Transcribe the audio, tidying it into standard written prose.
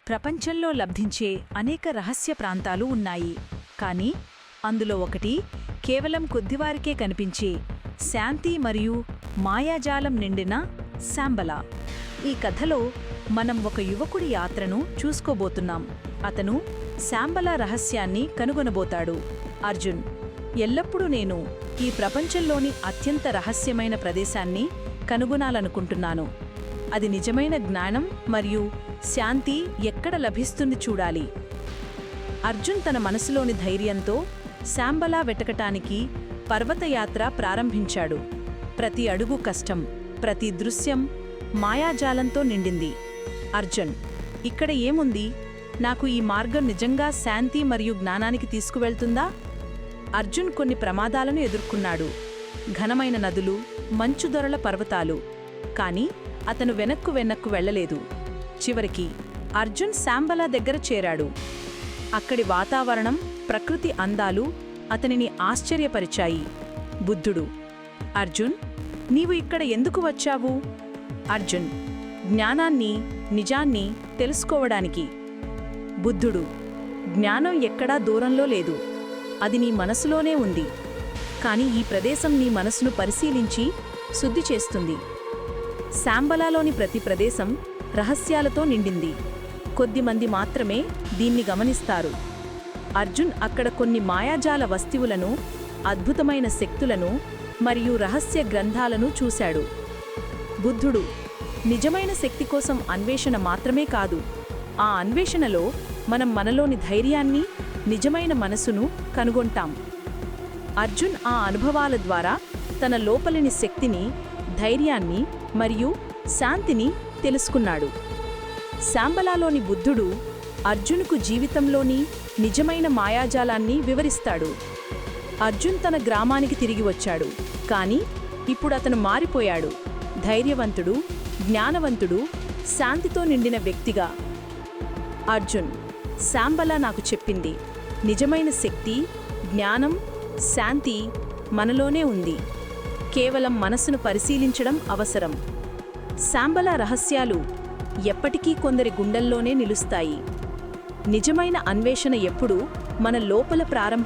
ప్రపంచంలో లబ్ధించే అనేక రహస్య ప్రాంతాలు ఉన్నాయి. కానీ అందులో ఒకటి కేవలం కొద్దివారికే కనిపించే శాంతి మరియు మాయాజాలం నిండిన శాంబలా. ఈ కథలో మనం ఒక యువకుడి యాత్రను చూసుకోబోతున్నాం. అతను శాంబలా రహస్యాన్ని కనుగొనబోతాడు. అర్జున్, ఎల్లప్పుడూ నేను ఈ ప్రపంచంలోని అత్యంత రహస్యమైన ప్రదేశాన్ని కనుగొనాలనుకుంటున్నాను. అది నిజమైన జ్ఞానం మరియు శాంతి ఎక్కడ లభిస్తుంది చూడాలి. అర్జున్ తన మనసులోని ధైర్యంతో శాంబలా వెతకటానికి పర్వతయాత్ర ప్రారంభించాడు. ప్రతి అడుగు కష్టం, ప్రతి దృశ్యం మాయాజాలంతో నిండింది. అర్జున్, ఇక్కడ ఏముంది? నాకు ఈ మార్గం నిజంగా శాంతి మరియు జ్ఞానానికి తీసుకువెళ్తుందా? అర్జున్ కొన్ని ప్రమాదాలను ఎదుర్కొన్నాడు. ఘనమైన నదులు, మంచుదొరల పర్వతాలు. కాని అతను వెనక్కు వెళ్లలేదు. చివరికి అర్జున్ శాంబలా దగ్గర చేరాడు. అక్కడి వాతావరణం, ప్రకృతి అందాలు అతనిని ఆశ్చర్యపరిచాయి. బుద్ధుడు, అర్జున్, నీవు ఇక్కడ ఎందుకు వచ్చావు? అర్జున్, జ్ఞానాన్ని, నిజాన్ని తెలుసుకోవడానికి. బుద్ధుడు, జ్ఞానం ఎక్కడా దూరంలో లేదు, అది నీ మనసులోనే ఉంది. కాని ఈ ప్రదేశం నీ మనసును పరిశీలించి శుద్ధి చేస్తుంది. శాంబలాలోని ప్రతి ప్రదేశం రహస్యాలతో నిండింది. కొద్దిమంది మాత్రమే దీన్ని గమనిస్తారు. అర్జున్ అక్కడ కొన్ని మాయాజాల వస్తువులను, అద్భుతమైన శక్తులను మరియు రహస్య గ్రంథాలను చూశాడు. బుద్ధుడు, నిజమైన శక్తి కోసం అన్వేషణ మాత్రమే కాదు, ఆ అన్వేషణలో మనం మనలోని ధైర్యాన్ని, నిజమైన మనసును కనుగొంటాం. అర్జున్ ఆ అనుభవాల ద్వారా తన లోపలిని శక్తిని, ధైర్యాన్ని మరియు శాంతిని తెలుసుకున్నాడు. శాంబలాలోని బుద్ధుడు అర్జునుకు జీవితంలోని నిజమైన మాయాజాలాన్ని వివరిస్తాడు. అర్జున్ తన గ్రామానికి తిరిగి వచ్చాడు. కాని ఇప్పుడు అతను మారిపోయాడు. ధైర్యవంతుడు, జ్ఞానవంతుడు, శాంతితో నిండిన వ్యక్తిగా. అర్జున్, శాంబలా నాకు చెప్పింది, నిజమైన శక్తి, జ్ఞానం, శాంతి మనలోనే ఉంది. కేవలం మనసును పరిశీలించడం అవసరం. శాంబలా రహస్యాలు ఎప్పటికీ కొందరి గుండెల్లోనే నిలుస్తాయి. నిజమైన అన్వేషణ ఎప్పుడూ మన లోపల ప్రారంభం